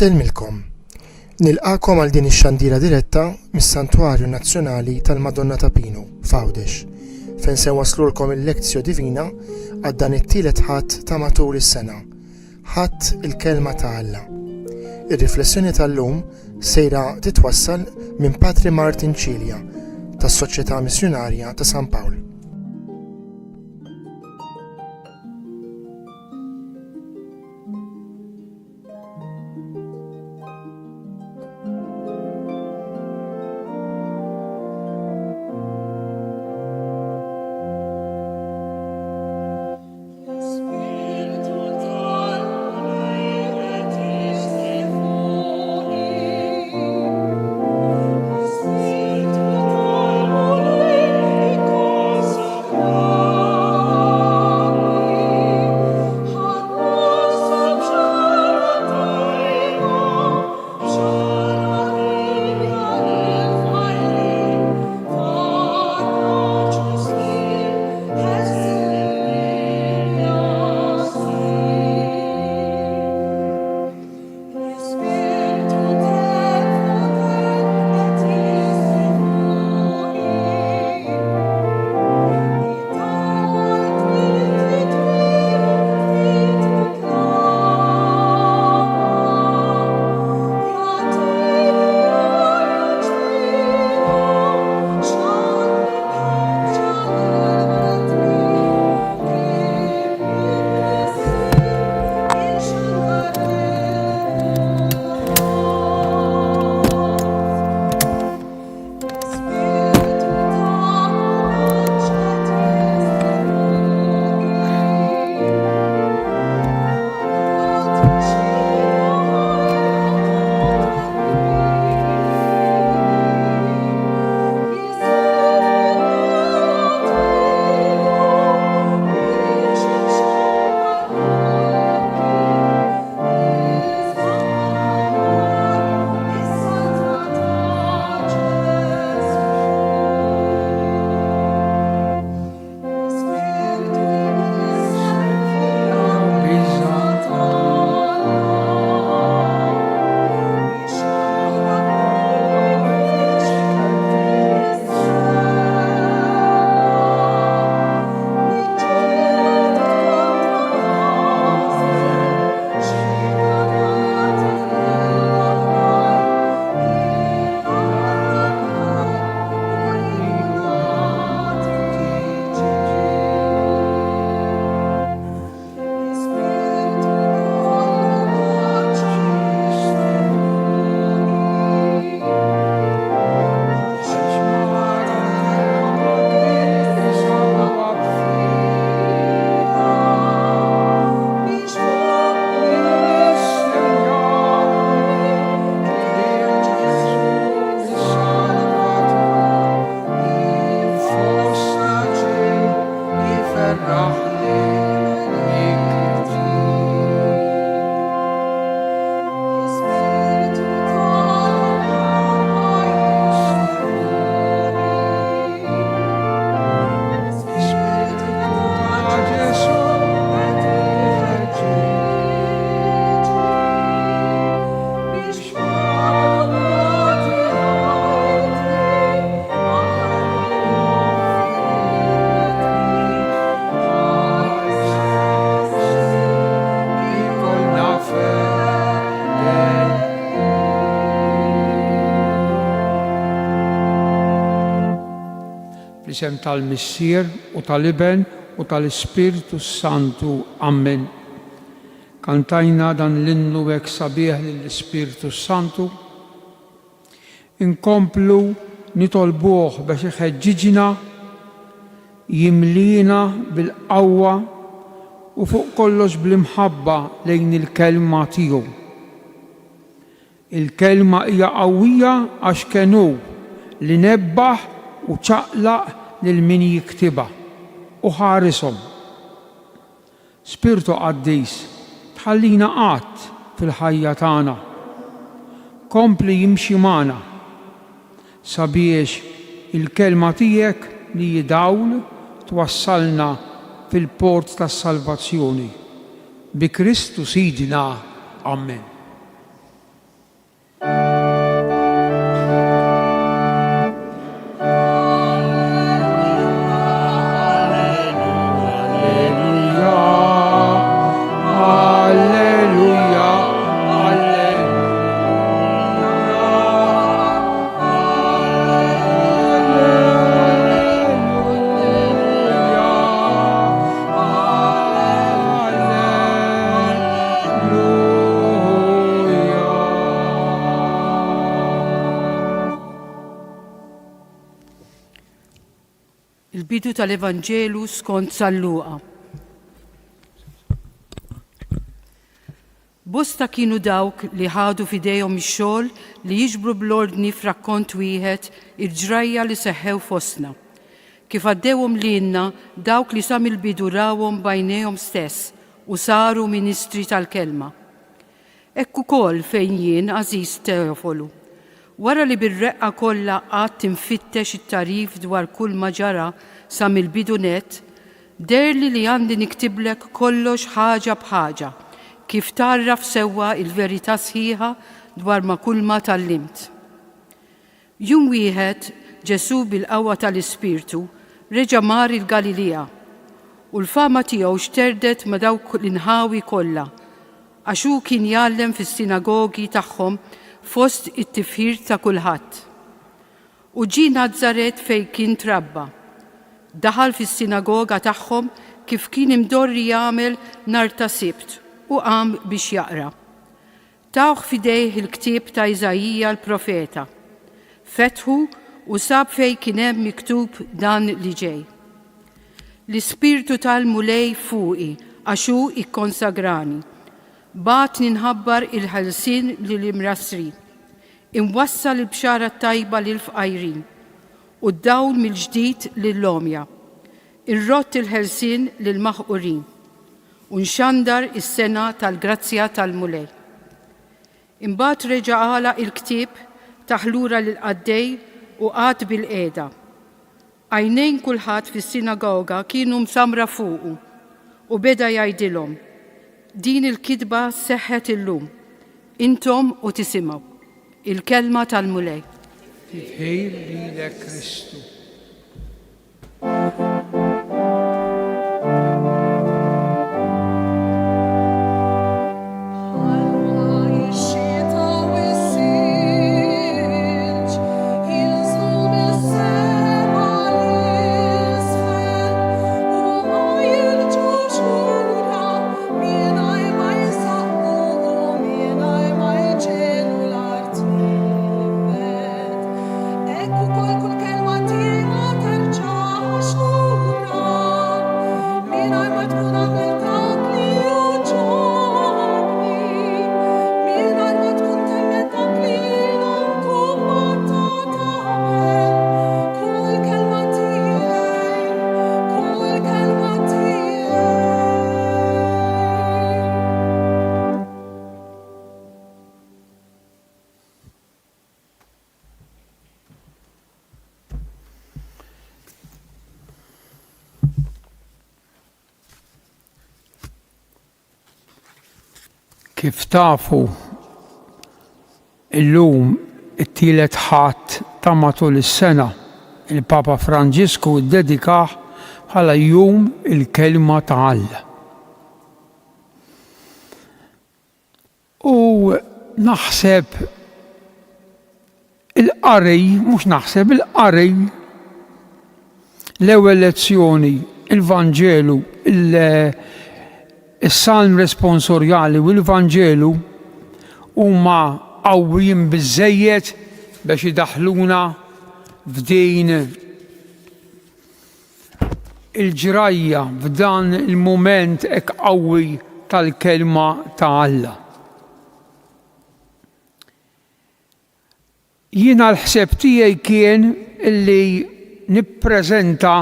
Selmilkom, nilqakom għal din ix-xandira diretta mis-Santwarju Nazzjonali tal-Madonna ta' Pinu f'Għawdex, fejn se waslulkom il-Lectio Divina għad dan it-tielet ħadd ta' matul is-sena, ħadd il-Kelma ta' Alla. Ir-riflessjoni tal-lum sejra titwassal minn Patri Martin Cilja tas-Soċjetà Missjonarja ta' San Pawl. Spiritus Bisem tal-Missier u tal-Iben u tal-Ispiritu Santu. Amen. Kantajna dan l-innu hekk sabiħ lill-Ispiritu Santu. Inkomplu nitolbuh biex iħeġġiġna, jimlina bil-qawwa u fuq kollox bl-imħabba lejn il-kelma tiegħu. Il-kelma hija qawwija għax kenu li nebbaħ u ċaqlaq lil min jiktibha u ħarishom. Spiritu Qaddis, tħallina qatt fil-ħajja tagħna. Kompli jimxi magħna sabiex il-kelma tiegħek li jidawl twassalna fil-port tas-salvazzjoni. Bi Kristu Sidina. Amen. Il-bidu tal-Evanġelu skont San Luqa. Bosta kienu dawk li ħadu fidejhom ix-xogħol li jiġbru bl-ordni f'rakkont wieħed il-ġrajja li seħħew fostna. Kif għaddewhom lilna dawk li sa mill-bidu rawhom bajnejhom stess u saru ministri tal-kelma. Hekk ukoll fejn jien, Aziz Teofolu, wara li bir-reqqa kollha qatt infittex it-tarif dwar kull ma ġara sa mill-bidu net, derli li għandi niktiblek kollox ħaġa bħaġa, kif tarraf sewwa il-verità sħiħa dwar ma kull ma tallimt. Jum wieħed Ġesu bil-qawwa tal-Ispirtu reġa' mar il-Galilea u l-fama tiegħu xterdet ma dawk l-inħawi kollha għax hu kien jgħallem fis-sinagogi tagħhom fost it-tifħir ta' kulħadd. U ġie Nażaret fejn kien trabba. Daħal fis-sinagoga tagħhom kif kien imdorri jagħmel nhar ta' Sibt u qam biex jaqra. Tawh fidejh il-ktieb ta' Iżajija l-profeta. Fetħu u sab fejn kien hemm miktub dan li ġej. L-Ispirtu tal-Mulej fuqi għax hu ikkonsagrani. Bat ninħabbar il-ħelsien lill-imrasrin, imwassal il-bxara tajba lill-fqajrin u d-dawl mill-ġdid lill-lomja, irrott il-ħelsien lill-maħqurin u nxandar is-sena tal-grazzja tal-Mulej. Imbagħad reġa' għala il-ktieb taħlura lill-qaddej u qagħad bil-qiegħda. Għajnejn kulħadd fis-sinagoga kienu msamra fuqu u beda jgħidilhom: din il-kitba seħħet illum, intom u tisimgħu il-kelma tal-Mulej. Titħejr lilek Kristu. Kif tafu illum it-tielet ħadd ta' matul is-sena il-Papa Franġisku ddedikah bħala jum il-kelma ta' Alla. U naħseb il-qari, mhux naħseb il-qari L-ewwel lezzjoni, il-Vanġelu, il-Salm responsorjali u l-Vanġelu huma qawwijin biżżejjed biex idaħħluna f'din il-ġrajja, f'dan il-mument hekk qawwi tal-kelma ta' Alla. Jiena l-ħseb tiegħi kien illi nippreżenta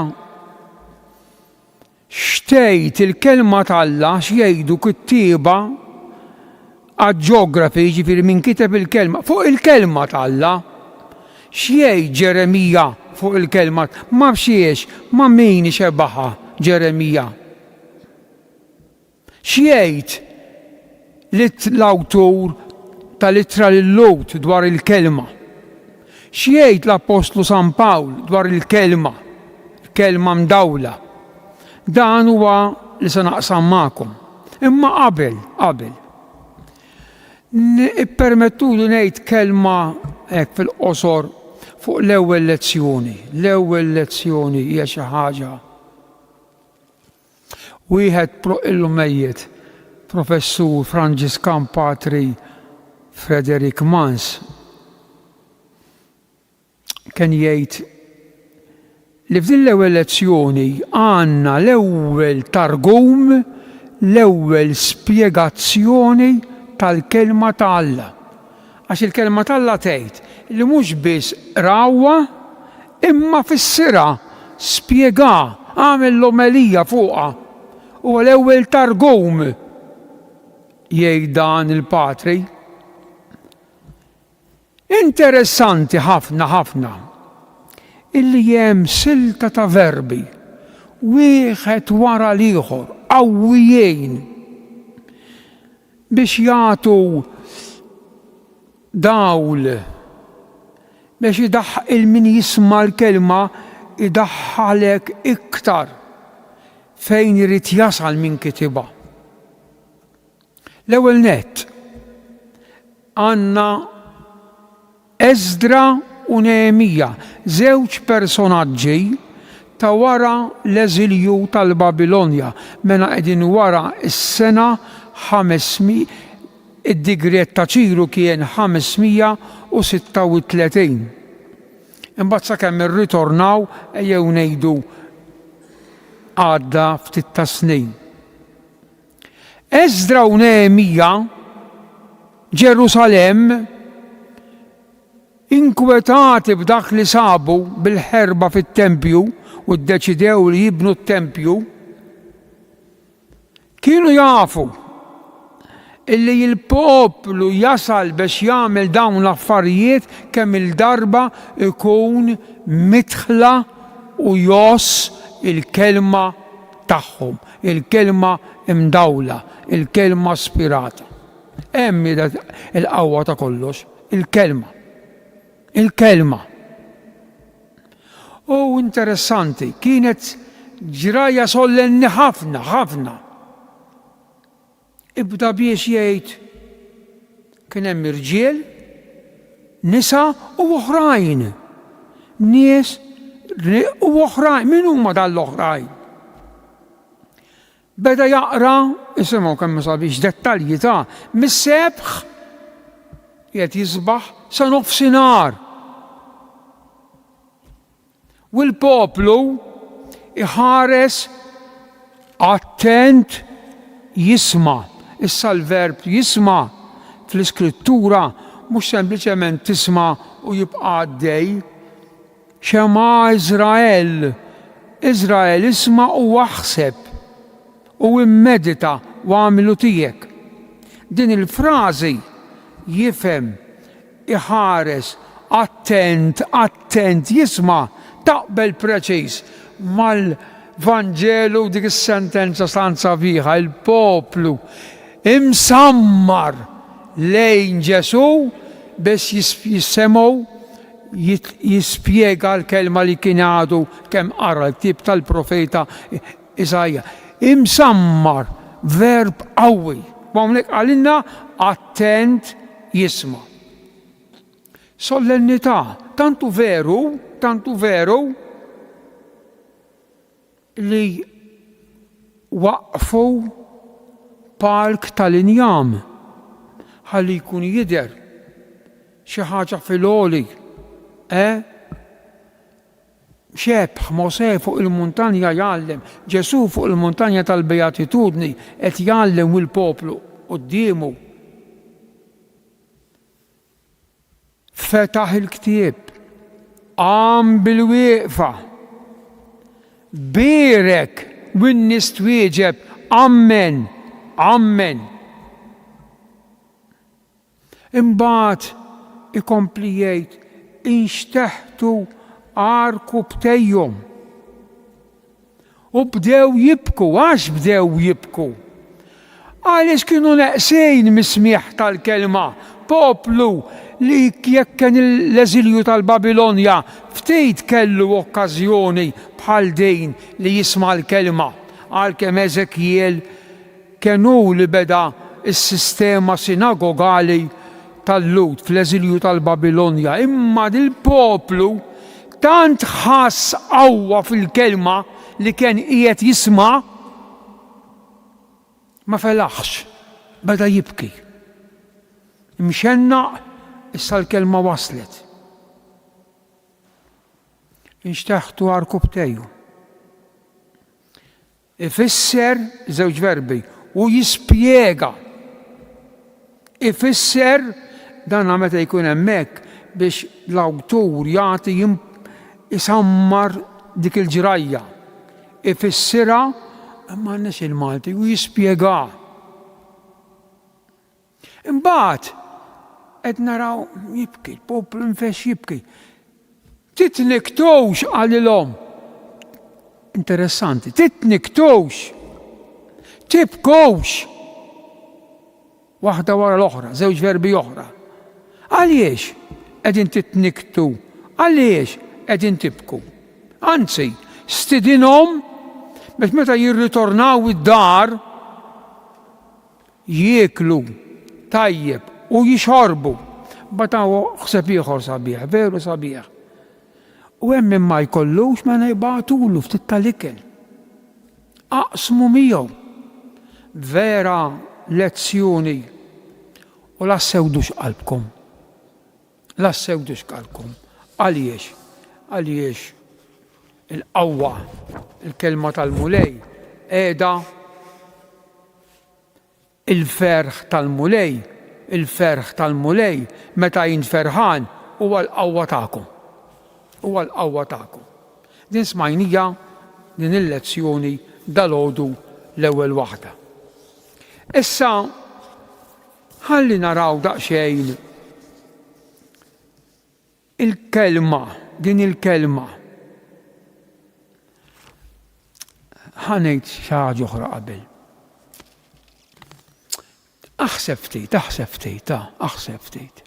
xtejt il-kelma ta' Alla x'jgħidu kittieba għaġ-ġeografi, jiġifieri min kiteb il-kelma fuq il-kelma ta' Alla. X'jgħid Ġeremija fuq il-kelma? Ma bxiex, ma min xebaħa Ġeremija. X'jgħid l-awtur tal-ittra lil-Lut dwar il-kelma? X'jgħid l-Apostlu San Pawl dwar il-kelma mdawla? Dan huwa li se naqsam magħkom. Imma qabel ippermettuli ngħid kelma hekk fil-qosor fuq l-ewwel lezzjoni. L-ewwel lezzjoni hija xi ħaġa. Wieħed illu mejjed, Professur Franġiskan Patri Frederick Mans, kien jgħid li f'din l-ewwel lezzjoni għandna l-ewwel targum, l-ewwel spjegazzjoni tal-kelma ta' Alla. Għax il-kelma ta' Alla tgħid li mhux biss rawwa imma fissira, spjega, għamel l-omelija fuqha. U l-ewwel targum jgħid dan il-Patri. Interessanti ħafna illi hemm silta ta' verbi wieħed wara l-ieħor qawwijin biex jagħtu dawl biex il-min jisma' l-kelma idaħħalek iktar fejn irid jasal min kitibha. L-ewwel nett għandna Eżdra u Neemija, żewġ personaġġi ta' wara l-eżilju tal-Babilonja, mela qegħdin wara s-sena 500, id-digriet ta' Ċiru kien 536. Imbagħad sakemm irritornaw ejjew ngħidu għadda ftit ta' snin. Eżdra u Neemija Ġerusalemm inkwetati b'dak li sabu bil-ħerba fit-tempju u ddeċidew li jibnu t-tempju, kienu jafu illi il-poplu jasal biex jagħmel dawn l-affarijiet kemm il-darba ikun mitħla u joss il-kelma tagħhom, il-kelma imdawla, il-kelma spirata. Hemm il-qawwa ta' kollox, il-kelma. Interessanti, kienet ġraja sollenni ħafna. Ibda biex jgħid kien hemm irġiel, nisa u oħrajn. Nies u oħrajn, min huma dal-oħrajn? Beda jaqra, isimgħu kemm ma sabiex dettalji ta' mis-sebħ qed jisbaħ sa nofsinhar. U l-poplu iħares attent jisma'. Issa l-verb jisma' fl-iskrittura mhux sempliċement tisma' u jibqa' għaddej. Xema Iżrael isma' u waħseb u immedita u għamilu tiegħek. Din il-frażi jifhem, iħares, attent, jisma' taqbel preċiż mal-Vanġelu dik is-sentenza stanza fiha, il-poplu imsammar lejn Ġesu biex jissemgħu jispjega l-kelma li kien għadu kemm qara l-ktieb tal-profeta Isaja. Imsammar, verb qawwi. Hawnhekk għalilna attent jisma'. Sollennità, tantu veru li waqfu park tal-injam ħalli jkun jidher xi ħaġa fil-għoli. Xebħ Mosè fuq il-muntanja jgħallem, Ġesu fuq il-muntanja tal-Bejatitudni qed jgħallem il-poplu qudiemu. Fetaħ il-ktieb, qam bil-wieqfa, bierek min-nies twieġeb ammen, ammen. Imbagħad ikompli jgħid inxteħtu arku btejjum. U bdew jibku, għax bdew jibku? Għaliex kienu neqsejn mis-smieħ tal-kelma, poplu li jekk kien l-eżilju tal-Babilonja ftejt kellu okkażjoni bħal din li jisma' l-kelma. Għalkemm Eżekjiel kienu li beda s-sistema sinagogali tal-Lut fl-eżilju tal-Babilonja, imma dil-poplu tant ħass qawwa fil-kelma li kien qiegħed jisma' ma felaħx, beda jibki. Imxennaq, issa l-kelma waslet. Inxteħtu arku btejju. Ifisser żewġ verbi u jispjega. Ifisser dan meta jkun hemmhekk biex l-awtur jagħti isammar dik il-ġrajja. Ifissira m'għandniex il-Malti u jispjega. Imbagħad qed naraw jibki, il-poplu nfex jibki. Titniktux għalilhom. Interessanti, titniktux, tibkux. Waħda wara l-oħra, żewġ verbi oħra. Għaliex qegħdin titniktu? Għaliex qegħdin tibku? Anzi, stidinhom biex meta jirritornaw id-dar jieklu tajjeb u jixorbu. Bataw ħseb ieħor sabiħ, veru sabiħ. U hemm min ma jkollux ma jibgħatulu ftit tal-ikel. Aqsmu miegħu. Vera lezzjoni. U lassewdux qalbkom. Lassewdux qalbkom. Għaliex? Għaliex il-qawwa, il-kelma tal-mulej qiegħda il-ferħ tal-mulej, il-ferħ tal-mulej meta jinferħan huwa l-qawwa tagħkom. Huwa l-qawwa tagħkom. Din smajnija din il-lezzjoni dalgħodu l-ewwel waħda. Issa ħalli naraw daqsxejn il-kelma, din il-kelma. Ħanejt xi ħaġa oħra qabel. Aħseb ftit.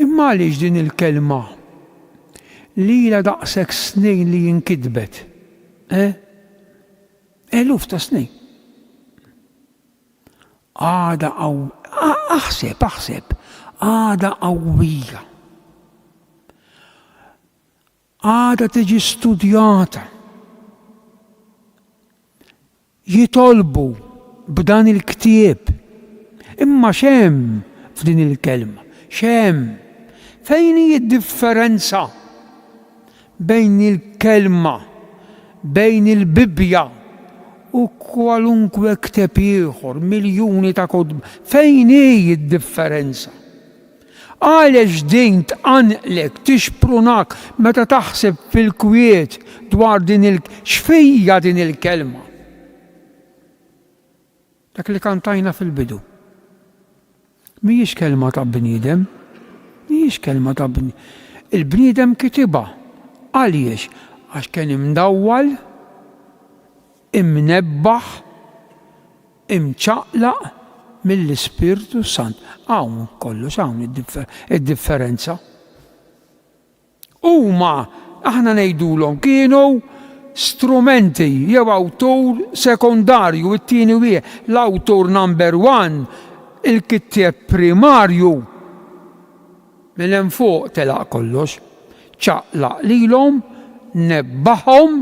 Imma għaliex din il-kelma lilha daqshekk snin li jinkitbet. Eluf ta' snin. Għada aħseb, għada qawwija. Għada tiġi studjata. Jitolbu b'dan il-ktieb. Imma xemm f'din il-kelma? Xemm? Fejn hi d-differenza bejn il-kelma, bejn il-Bibja u kwalunkwe ktieb ieħor, miljuni ta' kutb? Fejn hi d-differenza? Għalex din tqanqlek, tixprunak meta taħseb fil-kwiet dwar din x'fija din il-kelma? Dak li kantajna fil-bidu. Mhijiex kelma ta' bniedem, mhijiex kelma ta' bniedem. Il-bniedem kitibha. Għaliex? Għax kien imdawwal, imnebbaħ, imċaqlaq mill-Ispirtu Sant. Hawn kollox hawn id-differenza. Huma aħna ngħidulhom kienu strumenti jew awtur sekondarju, it-tieni wieħed l-awtur number one, il-kittieb primarju. Minn hemm fuq telaq kollox, ċaqlaq lilhom, nebbaħhom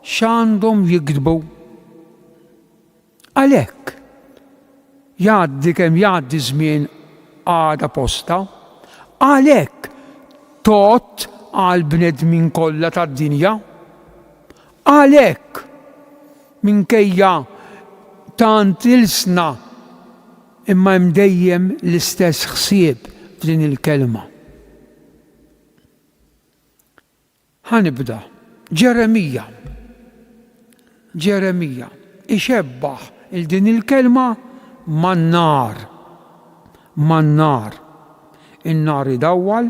x'għandhom jikdbu. Għalhekk jgħaddi kemm jgħaddi żmien għada posta, għalhekk tot għal bnedmin kollha tad-dinja, għalhekk minkejja tant ilsna imma hemm dejjem l-istess ħsieb f'din il-kelma. Ħanibda. Ġeremija ixebbaħ il-din il-kelma man-nar. In-nar idawwal,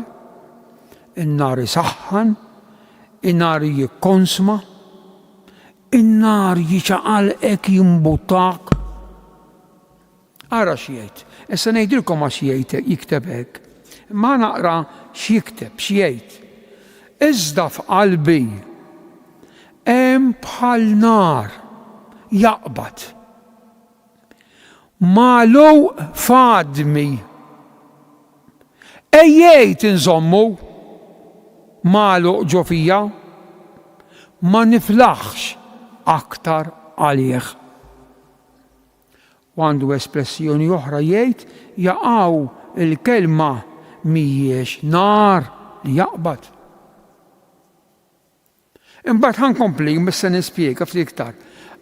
in-nar isaħħan, in-nar jikkonsma, in-nar jiċaqalqek jimbuttak. Ara x'jgħid. Issa ngħidilkom għax jgħid jikteb hekk. Ma naqra x'jikteb, x'jgħid. Iżda f'qalbi hemm bħal nar jaqbad. Malu fadmi. Ejjejt inżommu malu ġo fija, ma niflaħx aktar għalih. U għandu espressjoni oħra jgħid jaqgħu il-kelma mhijiex nar li jaqbad. Imbagħad ħankompli missa nispjega ftit iktar.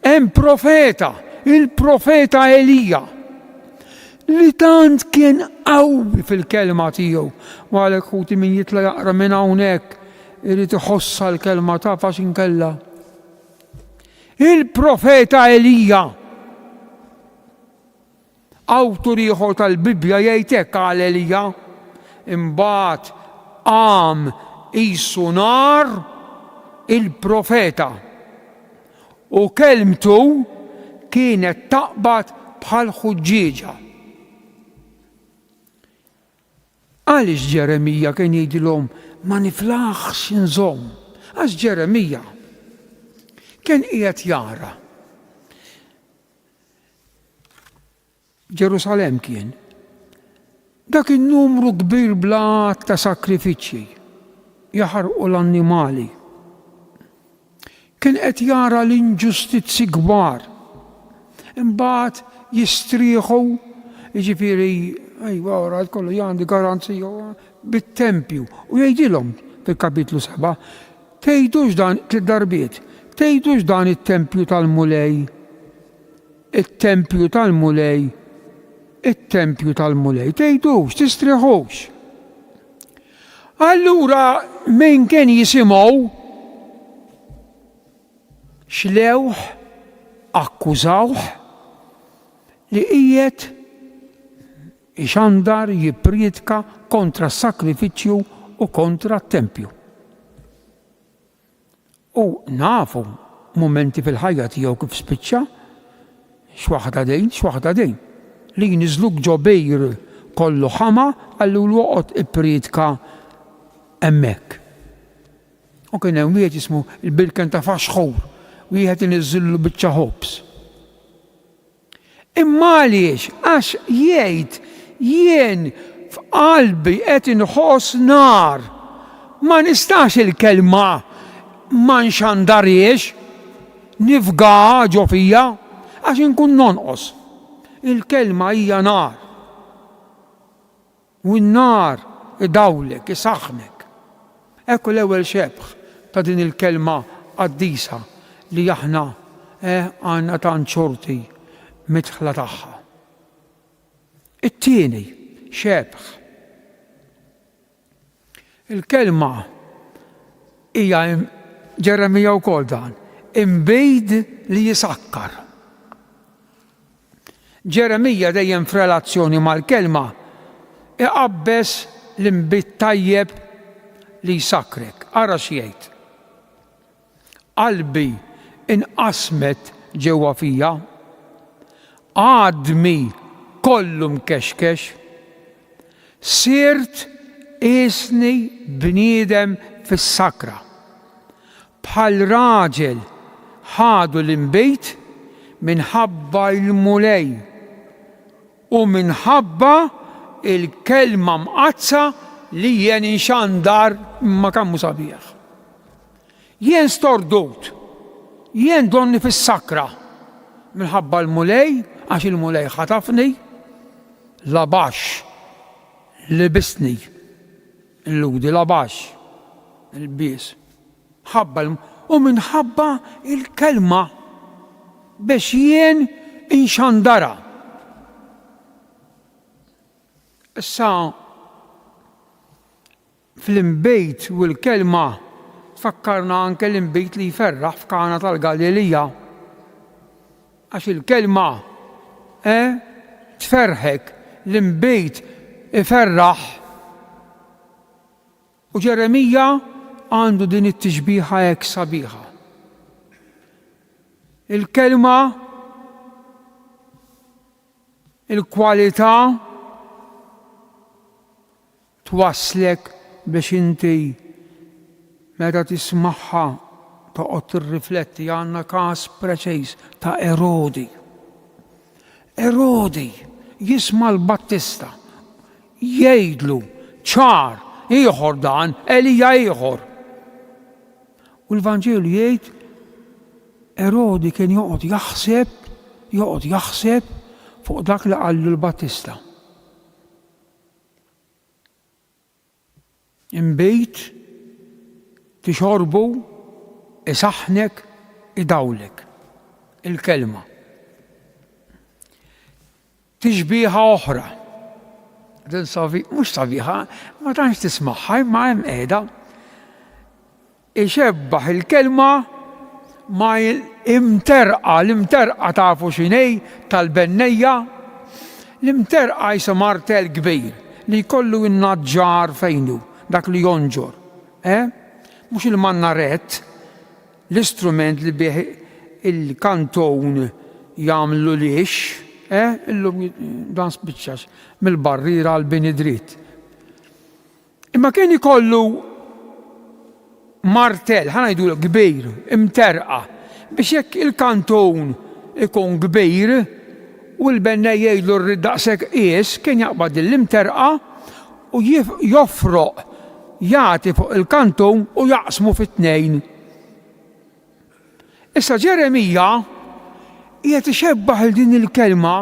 Hemm profeta, il-profeta Elija, li tant kien qawwi fil-kelma tiegħu. U għalhekk ħuti min jitla jaqra minn hawnhekk irid iħossa l-kelma taf għax inkella. Il-profeta Elija, awtur ieħor tal-Bibja jgħid hekk għal Elija, imbagħad qam qisu nar il-profeta u kelmtu kienet taqbad bħal ħuġġieġa. Għaliex Ġeremija kien jgħidilhom ma niflaħx inżomm, għax Ġeremija kien qiegħed jara. Ġerusalem kien dak in-numru kbir blat ta' sakrifiċċji jaħarqu l-annimali. Kien qed jara l-inġustizzi kbar. Imbagħad jistrieħu, jiġifieri ajwa wara kollu għandi garanzija bit-tempju. U jgħidilhom fil-kapitlu 7, tgħidux dan tliet darbiet, tgħidux dan it-tempju tal-Mulej, it-tempju tal-Mulej, it-tempju tal-Mulej, tgħidux, tistrieħux. Allura min kien jisimgħu xlewħ akkużawh li qiegħed ixandar jippriedka kontra s-sakrifiċċju u kontra t-tempju. U nafu momenti fil-ħajja tiegħu kif spiċċa x'waħda dejn li jniżluk ġobejr kollu ħama għallu l-woqgħod ippriedka hemmhekk. U kien hemm wieħed jismu l-Birken ta' Faxxur, wieħed iniżżillu biċċa ħobs. Imma għaliex għax jgħid jien f'qalbi qed inħoss nar, ma nistax il-kelma ma nxandariex, nifga ġo fija, għax inkun nonqos. Il-kelma hija nar. U n-nar idawlek, isaħħnek. Ekku l-ewwel xebħ ta' din il-kelma qaddisa li aħna għandna tant xorti mitħla tagħha. It-tieni xebħ. Il-kelma hija Ġeremija wkoll dan, imbejd li jisakkar. Ġeremija dejjem f'relazzjoni mal-kelma iqabbes l-imbit tajjeb li jsakrek. Ara x'jgħid. Qalbi inqasmet ġewwa fija, għadmi kollu mkexkex, sirt isni bniedem fis-sakra. Bħal raġel ħadu l-imbejt minħabba l-mulej u minħabba il-kelma mqazza li jien inxandar ma kammu sabiħ. Jien stordut jien donni fis-sakra minħabba l-mulej, għax il-mulej ħatafni, labax libisni, l-ludi labax, il-bies, u minħabba il-kelma biex jien inxandara. Issa fl-imbejt u l-kelma tfakkarna anke l-imbejt li jferraħ f'Kana tal-Galilija. Għax il-kelma tferħek, l-imbejt iferraħ. U Ġeremija għandu din it-tixbiħa hekk sabiħa. Il-kelma, il-kwalità twasslek biex inti meta tismaħħa toqgħod tirrifletti. Għandna każ preċiż ta' Erodi. Erodi jisma' l-Battista jgħidlu ċar ieħor dan, Elija ieħor. U l-Vanġelu jgħid Erodi kien joqgħod jaħseb fuq dak li qallu l-Battista. Imbejt tixorbu, isaħnek, idawlek il-kelma. Tixbiħa oħra, din mhux sabiħa, ma tantx tismagħha, ma hemm qiegħda. Ixebbaħ il-kelma ma l-imterqa tafu x'inhi tal-bennejja, l-imterqa jisa martel kbir li jkollu n-naġġar fejnu, dak li jonġor. Mhux il-mannaret, l-istrument li bih il-kanton jagħmlu liex, illum dan spiċċax mill-barriera għal bini dritt. Imma kien ikollu martel, ħanajdulu kbir, imterqa, biex jekk il-kanton ikun kbir u l-bennej jgħidlu r-daqshekk qies, kien jaqbad l-imterqa u joffroq jagħti fuq il-kanton u jaqsmu fit-tnejn. Issa Ġeremija qiegħed ixebbaħ il din il-kelma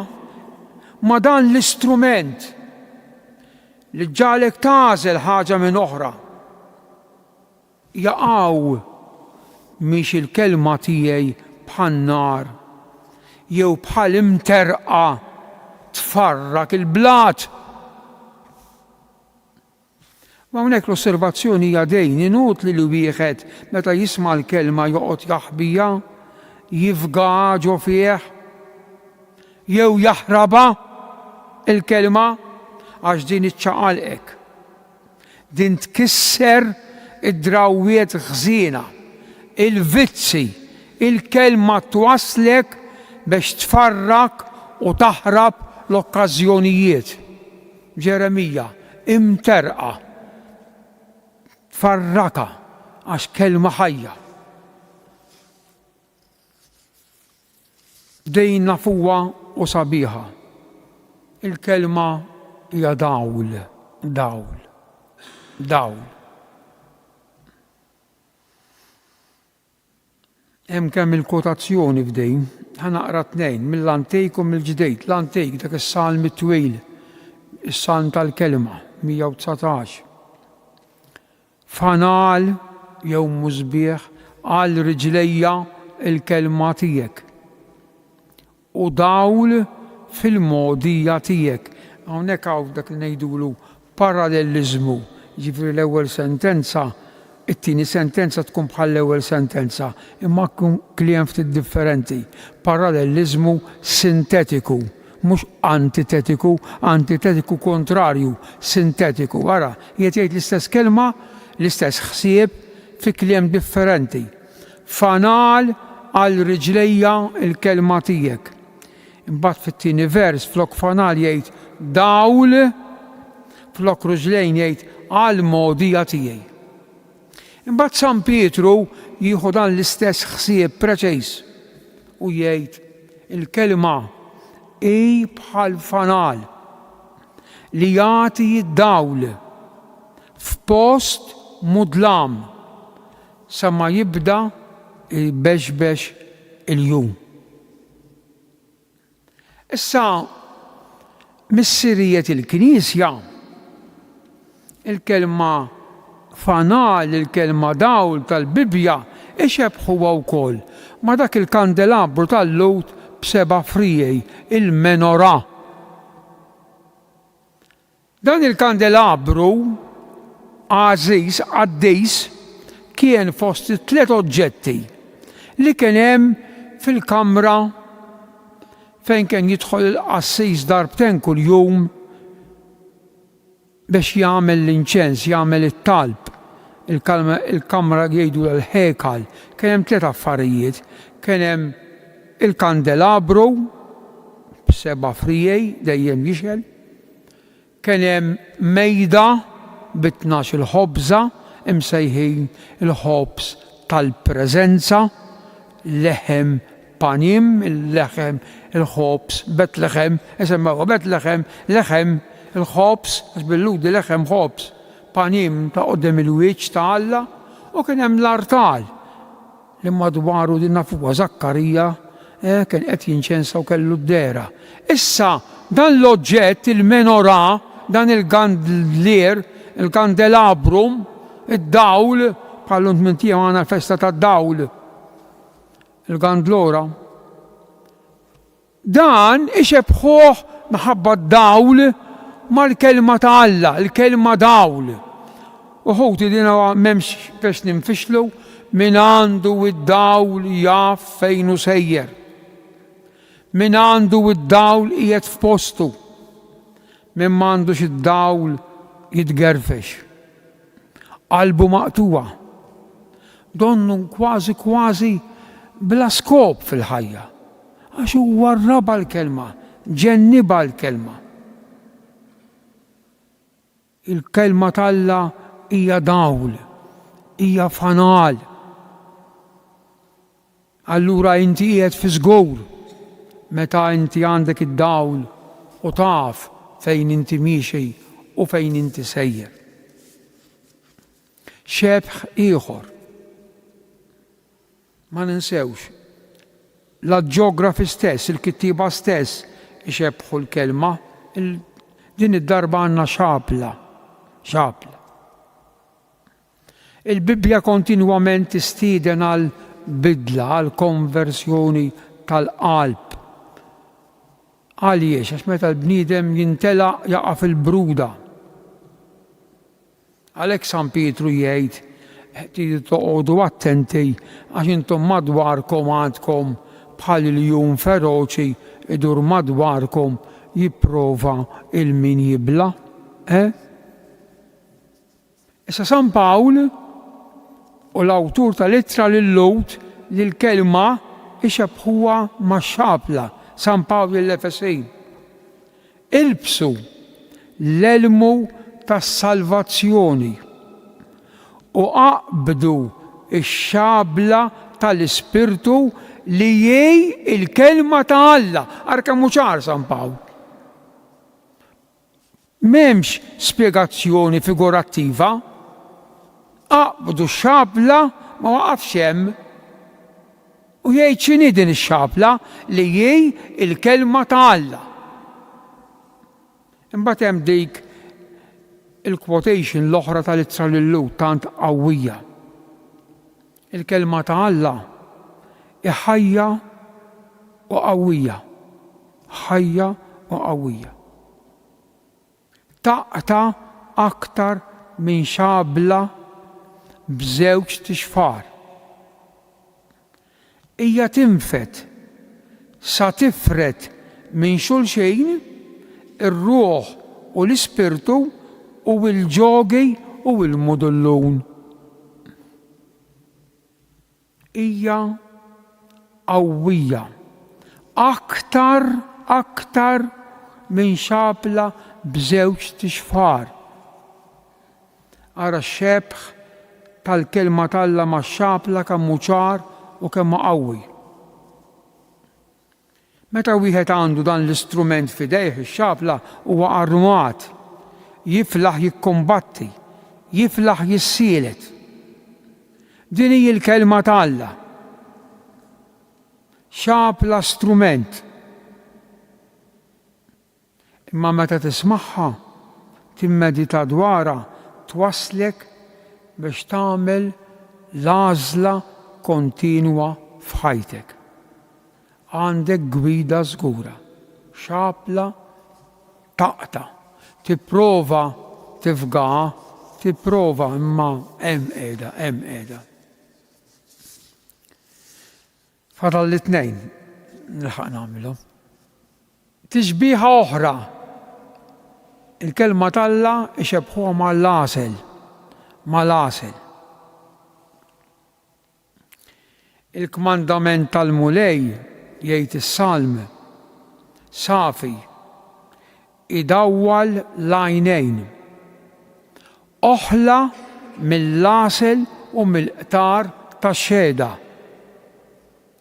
ma dan l-istrument li ġalek tagħżel ħaġa minn oħra. Jaqgħu mhix il-kelma tiegħi bħan-nar jew bħal imterqa tfarrak il-blat. Ma hawnhekk l-osservazzjoni hija dejn inutli li wieħed meta jisma' l-kelma joqgħod jaħbija, jifga ġo fih, jew jaħraba il-kelma għax din iċċaqalqek. Din tkisser id-drawwiet ħżiena, il-vizzi, il-kelma twasslek biex tfarrak u taħrab l-okkażjonijiet. Ġeremija imterqa farraka għax kelma ħajja. Dejn nafuha u sabiħa. Il-kelma hija dawl. Hemm kemm il-kotazzjoni f'dejn, ħanaqra tnejn mill-Antejk u mill-Ġdejt. L-Antejk dak is-Salm it-twil, is-Salm tal-kelma 119. Fanal jew mużbieħ għal riġlejja il-kelma tiegħek u dawl fil-modija tiegħek. Hawnhekk hawn dak li ngħidulu paralleliżmu, jiġifieri l-ewwel sentenza, it-tieni sentenza tkun bħal l-ewwel sentenza, imma tkun kliem ftit differenti. Paralleliżmu sintetiku, mhux antitetiku kontrarju, sintetiku. Ara, jgħid l-istess kelma, l-istess ħsieb fi kliem differenti. Fanal għal riġlejja il-kelma tiegħek. Imbagħad fit-tieni vers flok fanal jgħid dawl, flok riġlejn jgħid għal modija tiegħi. Imbagħad San Pietru jieħu dan l-istess ħsieb preċiż u jgħid il-kelma hi bħal fanal li jagħti d-dawl f'post mudlam sa ma jibda il-bexbex il-jum. Issa mis-sirijiet il-Knisja il-kelma fanal, il-kelma dawl tal-Bibja ixebħuha wkoll ma' dak il-kandelabru tal-Lut b'7 frijej, il-menorà. Dan il-kandelabru għaddejs kien fost 3 oġġetti li kien hemm fil-kamra fejn kien jidħol il-qassis darbtejn kuljum biex jagħmel l-inċens, jagħmel it-talb. Il-kamra jgħidu l-ħekal. Kien hemm 3 affarijiet. Kien hemm il-kandelabru b'7 frijej dejjem jixel. Kien hemm mejda b'12 il-ħobża imsejħin il-ħobż tal-preżenza, leħem panim, il-leħem, il-ħobż, Betlehem, isemmaw Betlehem, leħem, il-ħobż, għax bil-ludi leħem ħobż, panim ta' qoddem il-wiċċ ta' Alla, u kien hemm l-artal li madwaru din nafuha Zakkarija kien qed jinċensa u kellu d-dera. Issa dan l-oġġett, il-menorà, dan il-gandlier, il-kandelabrum, id-dawl, bħallu ntmintija għana l-festa tad-dawl, il-gandlora. Dan ixebħuh minħabba d-dawl mal-kelma ta' Alla, il-kelma dawl. Uħuti dina m'hemmx biex ninfixlu min għandu id-dawl jaf fejn hu sejjer. Min għandu id-dawl qiegħed f'postu. Min m'għandux id-dawl jitgerfex. Qalbu maqtuwa. Donnu kważi bla skop fil-ħajja. Għax huwa rraba l-kelma, ġenniba l-kelma. Il-kelma tal-Alla hija dawl, hija fanal. Allura inti qiegħed fi żgur meta inti għandek id-dawl u taf fejn inti miexi u fejn inti sejjer. Xebħ ieħor ma ninsewx l-ġeografi stess, il-kittiba stess ixebħu l-kelma, din id-darba għandna xapla. Il-Bibja kontinwament tistieden għal bidla, għal konversjoni tal-qalb. Għaliex, għax meta l-bniedem jintela jaqa' fil-bruda. Għalhekk San Pietru jgħid tidu toqgħodu attenti għax intom madwarkom għandkom bħal il-jum feroċi idur madwarkom jipprova il-min jibla. Issa San Pawl u l-awtur tal-ittra lil-Lut li l-kelma ixebħuha max-xapla. San Pawl l-Efesejn. Ilbsu l-elmu tas-salvazzjoni u aqbdu ix-xabla tal-Ispirtu li jgħid il-kelma ta' Alla. Arka muċar San Pawl. M'hemmx spjegazzjoni figurattiva. Aqbdu x-xabla ma waqafx hemm. U jgħid x'inhi din ix-xabla li jgħid il-kelma ta' Alla. Imbagħad hemm dik il-quotation l-oħra tal-ittra lil-Lut tant qawwija. Il-kelma ta' Alla ħajja u qawwija. Ħajja u qawwija. Taqta' aktar minn xabla b'żewġ tixfar. Hija tinfet sa tifret minn xulxejn ir-ruħ u l-ispirtu u l-ġogi u l-mudullun. Hija qawwija aktar minn xabla b'żewġ tixfar. Ara x-xebħ tal-kelma tal-Alla max-xabla kemm hu ċar u kemm qawwi. Meta wieħed għandu dan l-istrument f'idejh ix-xabla huwa armat, jiflaħ jikkombatti, jiflaħ jissielet. Din hija l-kelma ta' Alla. xapla strument. Imma meta tismagħha, timmedita dwarha, twaslek biex tagħmel l-għażla kontinwa f'ħajtek. Għandek gwida żgura, xapla taqta, tipprova tifgaha, tipprova imma hemm qiegħda. Fadal l-itnejn nilħaq nagħmilhom. Tixbiħa oħra, il-kelma talla ixebħuha mal-għasel. Il-kmandament tal-mulej jgħid is-salm safi idawwal l-għajnejn oħla mill-għasel u mill-qtar tax-xhieda.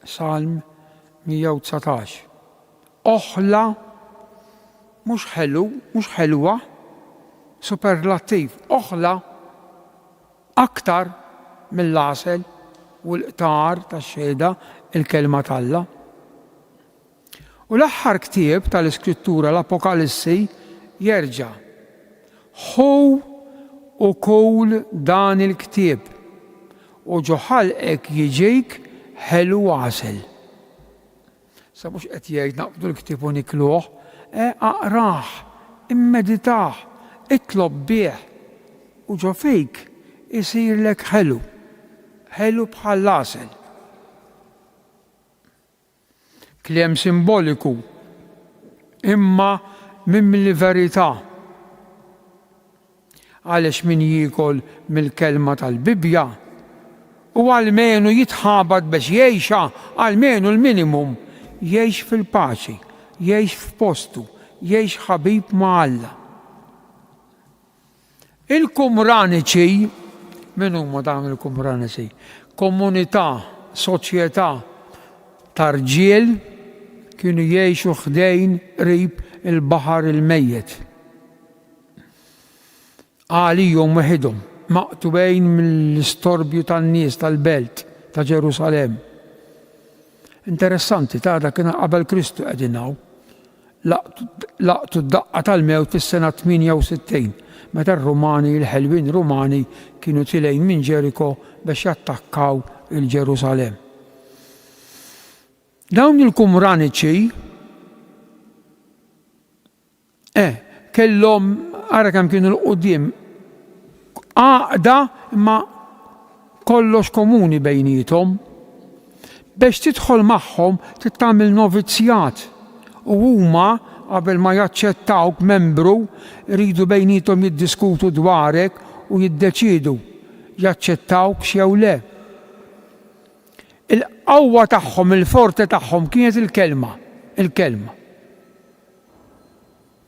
Salm 119. Oħla mhux ħelu, mhux ħelwa, superlattiv. Oħla aktar mill-għasel u l-qtar tax-xhieda, il-kelma talla. U l-aħħar ktieb tal-Iskrittura l-Apokalissi jerġa' ħu ukoll dan il-ktieb u ġo ħalqek jiġik ħelu għasel. Sa mhux qed jgħid naqbdu l-ktieb u nikluh, aqrah, immeditah, itlob bih u ġo fejk isirlek ħelu bħal għasel. Kliem simboliku, imma mill-verità. Għaliex min jiekol mill-kelma tal-Bibja u għalmenu jitħabad biex jgħixha, għalmenu l-minimum jgħix fil-paċi, jgħix f'postu, jgħix ħabib ma' Alla. Il-Qumraniċi, min huma dawn il-Qumraniċi? Komunità, soċjetà ta' rġiel kienu jgħixu ħdejn qrib il-baħar il-mejjet. Għalihom weħidhom maqtubejn mill-istorbju tan-nies tal-belt ta' Ġerusalemm. Interessanti, ta' kien qabel Kristu qegħdin hawn. Laqtu d-daqqa tal-mewt fis-sena 68, meta r-Rumani, il-ħelwin Rumani kienu tilejn minn Ġeriko biex jattakkaw il-Ġerusalemm. Dawn il-Qumraniċi kellhom ara kemm kienu l-qudiem għaqda imma kollox komuni bejnietom. Biex tidħol magħhom tittamil novizzjat u huma qabel ma jaċċettawk membru jridu bejnietom jiddiskutu dwarek u jiddeċiedu jaċċettawk jew le. Il-qawwa tagħhom, il-forte tagħhom kienet il-kelma.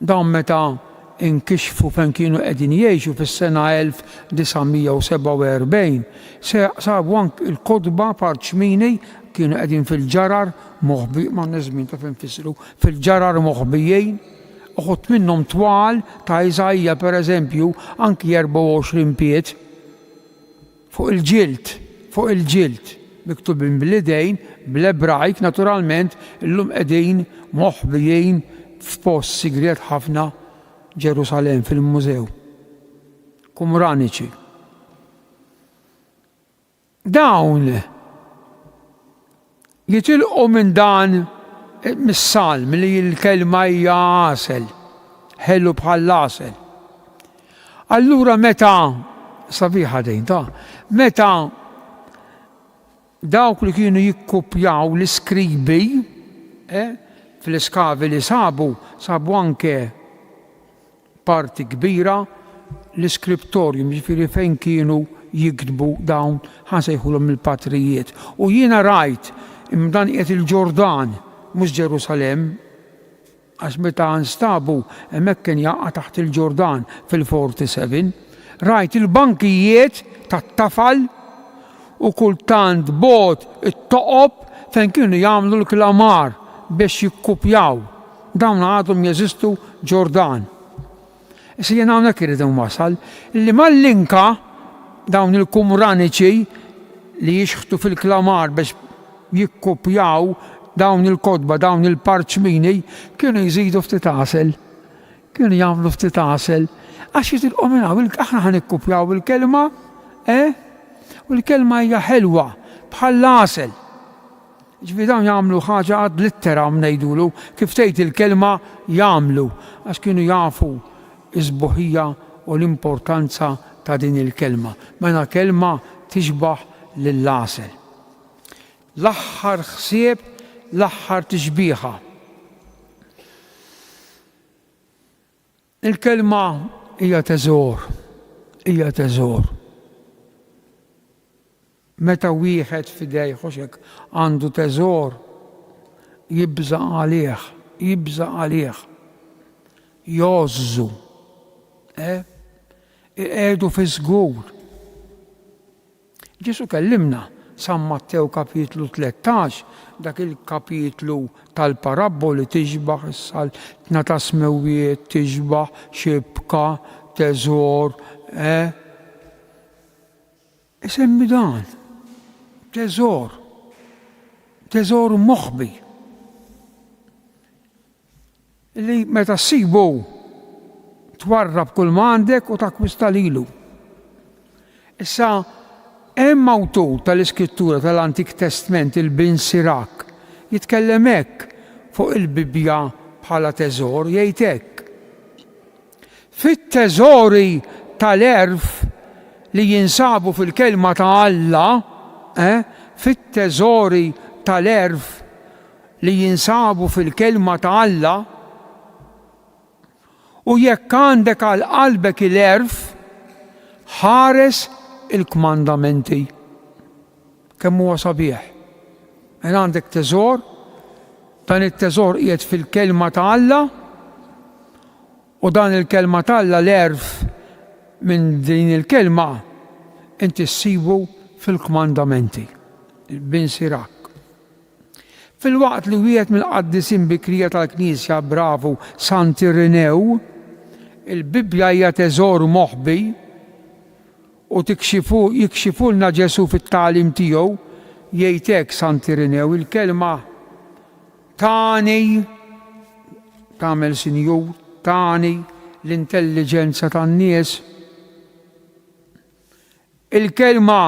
Dawn meta inkixfu fejn kienu qegħdin jgħixu fis-sena 1947 sabu anke il-kotba parċmini kienu qegħdin fil-ġarar moħbi, ma' żmien ta' fejn fissru, fil-ġarar moħbijejn, uħud minnhom twal ta' Iżajja pereżempju anki 24 pied fuq il-ġild. Miktubin bil-idejn, bl-Ebrajk, naturalment, illum qegħdin moħbijin f'post sigriet ħafna Ġerusalemm fil-mużew. Qumraniċi. Dawn jitilqu minn dan mis-salm li l-kelma hija għasel, ħelu bħal għasel. Allura meta sabiħa dejn meta dawk li kienu jikkupjaw l-iskribi fl-iskavi li sabu anke parti kbira l-iskriptorium, ġifieri fejn kienu jiktbu dawn ħansejħulhom il-patrijiet. U jiena rajt imdan qiegħed il-Ġordan mhux Ġerusalemm għax meta nstabu hemmhekk kien jaqa' taħt il-Ġordan fil-47, rajt il-bankijiet tat-tafal u kultant bot it-toqob fejn kienu jagħmlu l-klamar biex jikkupjaw. Dawn għadhom jeżistu Ġordan. Issa jien hawnhekk irid wasal li mal-linka dawn il-Qumraniċi li jixħtu fil-klamar biex jikkupjaw dawn il-kodba, dawn il-parċmini, kienu jżidu ftit għasel. Kienu jagħmlu ftit għasel. Għax jitilqu minn hawn, aħna ħanikkupjaw il-kelma, u l-kelma hija ħelwa bħal l-għasel. Ġifieri dawn jagħmlu ħaġa ad litteram ngħidulu, kif tgħid il-kelma jagħmlu, għax kienu jafu iż-sbuħija u l-importanza ta' din il-kelma. Mela kelma tixbaħ lill-għasel. L-aħħar ħsieb, l-aħħar tixbieħa. Il-kelma hija teżor, hija teżor. Meta wieħed fidej ħoxek għandu teżor, jibża għalih, jozzu, qiegħdu fi żgur. Ġesu kellimna San Matteo kapitlu 13, dak il-kapitlu tal-paraboli tixbaħ is-saltna ta' smewiet, tixbaħ xibka, teżor, isemmi dan. Teżor moħbi. Li meta ssibu twarrab kull m'għandek u takwista lilu. Issa hemm awtur tal-Iskrittura tal-Antik Testament il-Bin Sirak jitkellem hekk fuq il-Bibja bħala teżor, jgħid hekk. Fit-teżori tal-erf li jinsabu fil-kelma ta' Alla, fit-teżori tal-erf li jinsabu fil-kelma ta' Alla, u jekk għandek għal qalbek il-erf, ħares il-kmandamenti. Kemm huwa sabiħ. Għandek teżor, dan it-teżor qiegħed fil-kelma ta' Alla, u dan il-kelma ta' Alla l-erf minn din il-kelma inti ssibu fil-kmandamenti. Bin Sirak. Fil-waqt li wieħed mill-qaddisin bikrija tal-Knisja bravu Sant Irenew, il-Bibja hija teżor moħbi u jikxifulna Ġesu fit-tagħlim tiegħu, jgħid hekk Sant Irenew, il-kelma tani tagħmel sinjur, tani l-intelligenza tan-nies. Il-kelma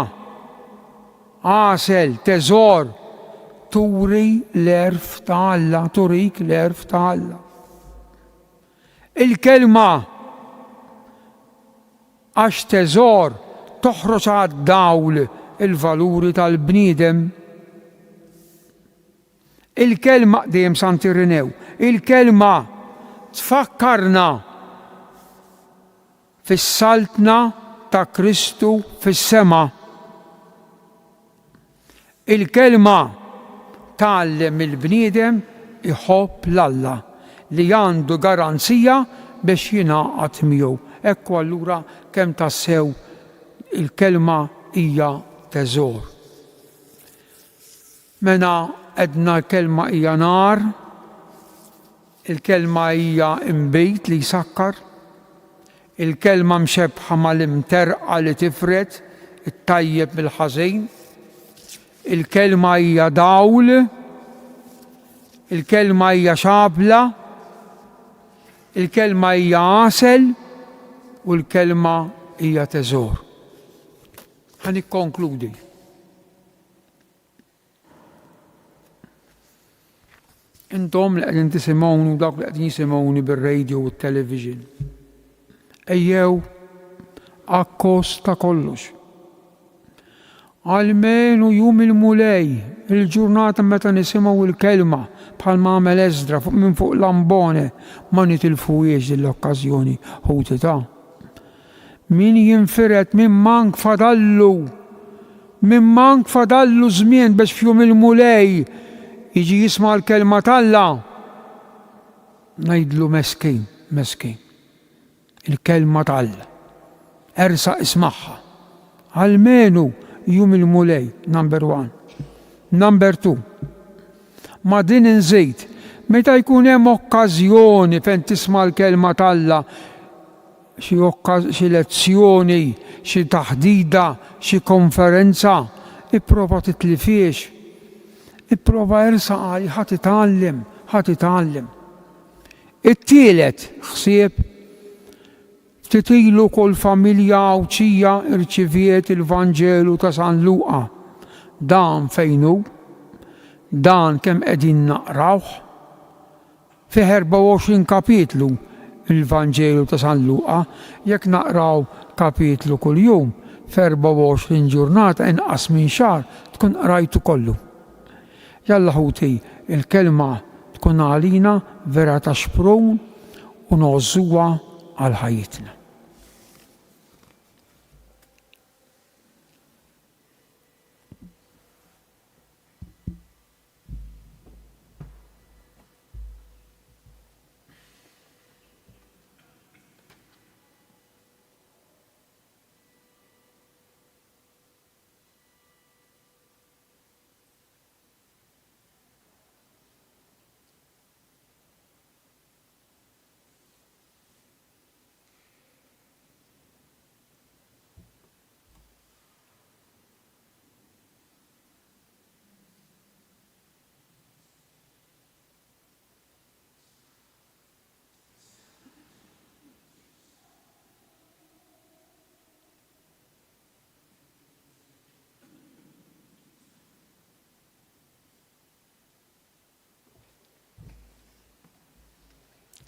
għasel, teżor, turi l-erf ta' Alla, turik l-erf ta' Alla. Il-kelma għax teżor toħroġ għad-dawl il-valuri tal-bniedem. Il-kelma, dejjem Sant Irenew, il-kelma tfakkarna fis-saltna ta' Kristu fis-sema. Il-kelma tgħallem il-bniedem iħobb l-Alla li għandu garanzija biex jingħaqad miegħu. Ekku allura kemm tassew il-kelma hija teżor. Mena edna l-kelma hija nar, il-kelma hija imbejt li jsakkar, il-kelma mxebħa mal-imterqa li tifret, it-tajjeb bil-ħażin, il-kelma hija dawl, il-kelma hija xabla, il-kelma hija għasel u l-kelma hija teżor. Ħanikkonkludi. Intom li qegħdin tisimgħuni u dak li qegħdin jisimgħuni bir-radio u t-television. Ejjew akkos ta' kollox. Għalmenu jum il-mulej, il-ġurnata meta nisimgħu il-kelma bħal ma għamel Eżra minn fuq l-ambone ma nitilfujiex l-okkażjoni ħutita. Min jinfiret minn mank fadallu żmien biex fjum il-mulej jiġi jisma' l-kelma t'Alla, ngħidlu meskin. Il-kelma t'Alla. Ersa ismaħħa. Għalmenu jum il-mulej, number 1. Number 2. Ma din inżejt, meta jkun hemm okkażjoni fejn tisma' l-kelma t'Alla, xi lezzjoni, xi taħdida, xi konferenza, ipprova titlifiex. Ipprova irsa għali ħat itgħallem. It-tielet ħsieb ftit ilu kull familja Awċija irċiviet il-Vanġelu ta' San Luqa. Dan fejn hu? Dan kemm qegħdin naqrawh fi 24 kapitlu il-Vanġelu ta' San Luqa, jekk naqraw kapitlu kuljum f'24 ġurnata inqas minn xahar tkun qrajtu kollu. Jalla ħuti il-kelma tkun għalina vera ta' xprun u nożuha għal ħajjitna.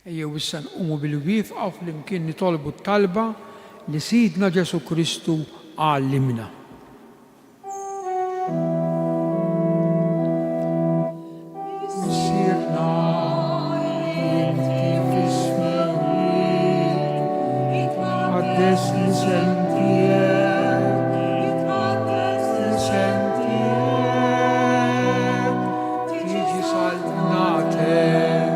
Ejjew issa nqumu bil-wifqa flimkien nitolbu t-talba li Sidna Ġesu Kristu għallimna. Sirna inti fis-smijiet, qaddes l-isem tiegħek, tiġi saltnatek.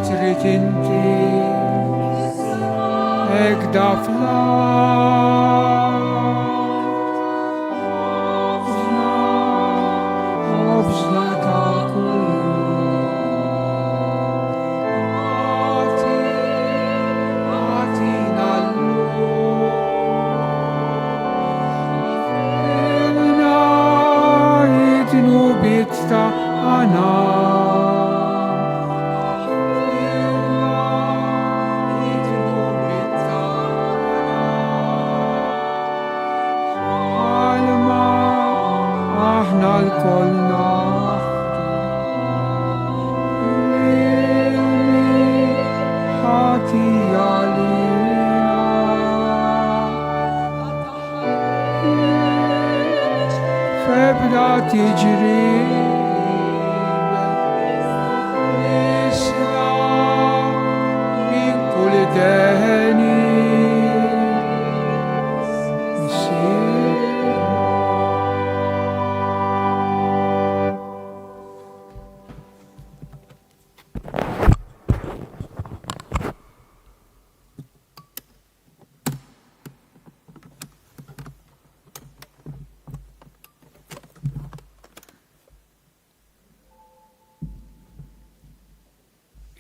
Trid inti ekda obżla ta' għatina l-lumna jitnu bitta għana. L-koll ħati għalina febda tiġri nisla min kull deni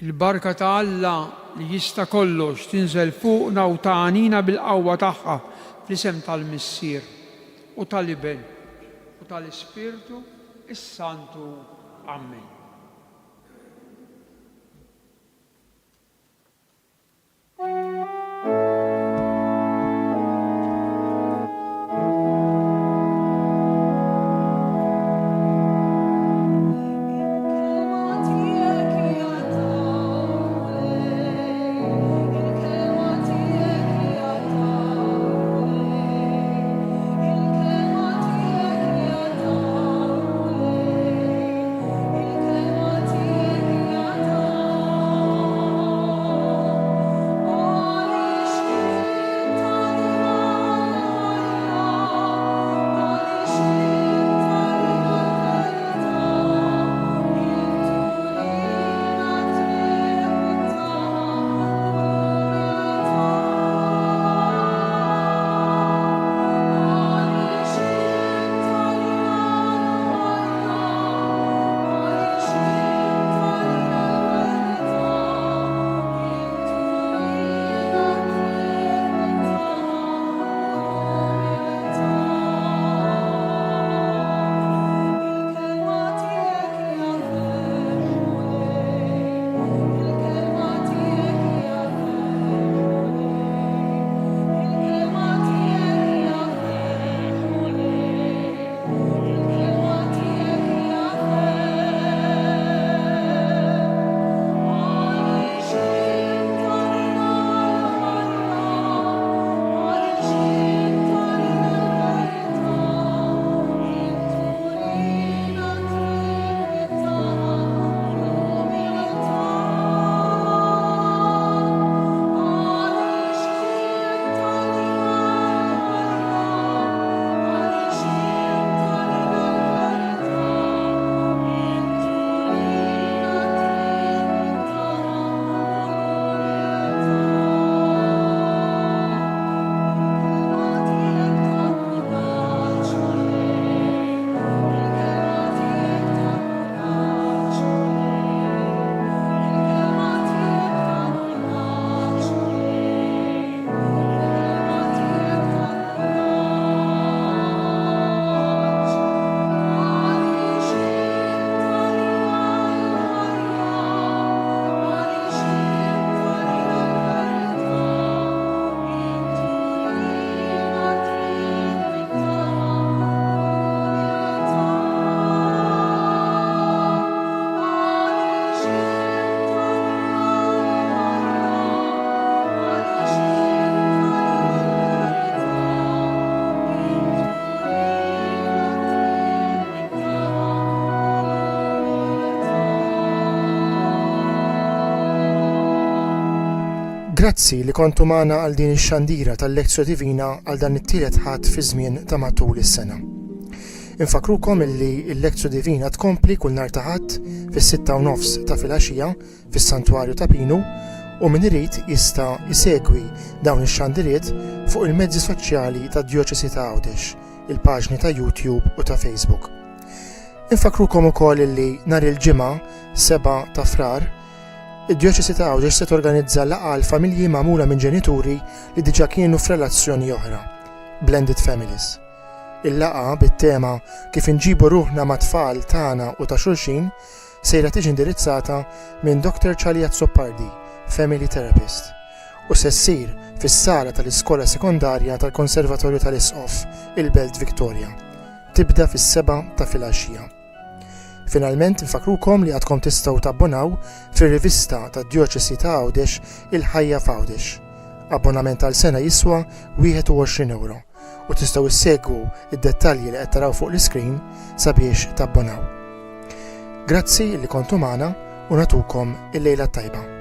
il-barka ta' Alla li jista' kollox tinżel fuqna u tagħnina bil-qawwa tagħha fl-isem tal-Missier u tal-Iben u tal-Ispirtu is-Santu. Amen. Grazzi li kontu magħna għal din ix-xandira tal-Lezzjo Divina għal dan it-tielet ħadd fi żmien ta' matul is-sena. Infakrukom illi l-Lezzjo Divina tkompli kull nhar ta' Ħadd fis-6:30 ta' filgħaxija fis-Santwarju ta' Pinu u min irid jista' jsegwi dawn ix-xandiriet fuq il-mezzi soċjali tad-Djoċesi ta' Għawdex, il-paġni ta' YouTube u ta' Facebook. Infakrukom ukoll illi nhar il-ġimgħa 7 ta' Frar id-Djoċesi ta' Għawdex se torganizza laqgħa għal familji magħmula minn ġenituri li diġà kienu f'relazzjoni oħra, Blended Families. Il-laqgħa bit-tema kif inġibu ruħna ma' tfal tagħna u ta' xulxin sejra tiġi indirizzata minn Dr. Ċalija Zoppardi, Family Therapist, u se ssir fis-sala tal-Iskola Sekondarja tal-Konservatorju tal-Isqof, il-Belt Victoria. Tibda fis-7 ta' filgħaxija. Finalment infakrukom li għadkom tistgħu tabbonaw fir-rivista tad-Djoċesi ta' Għawdex Il-Ħajja f'Għawdex. Abbonament għal sena jiswa €21 u tistgħu issegwu id-dettalji li qed taraw fuq l-iskrin sabiex tabbonaw. Grazzi li kontu magħna u natukom il-lejla tajba.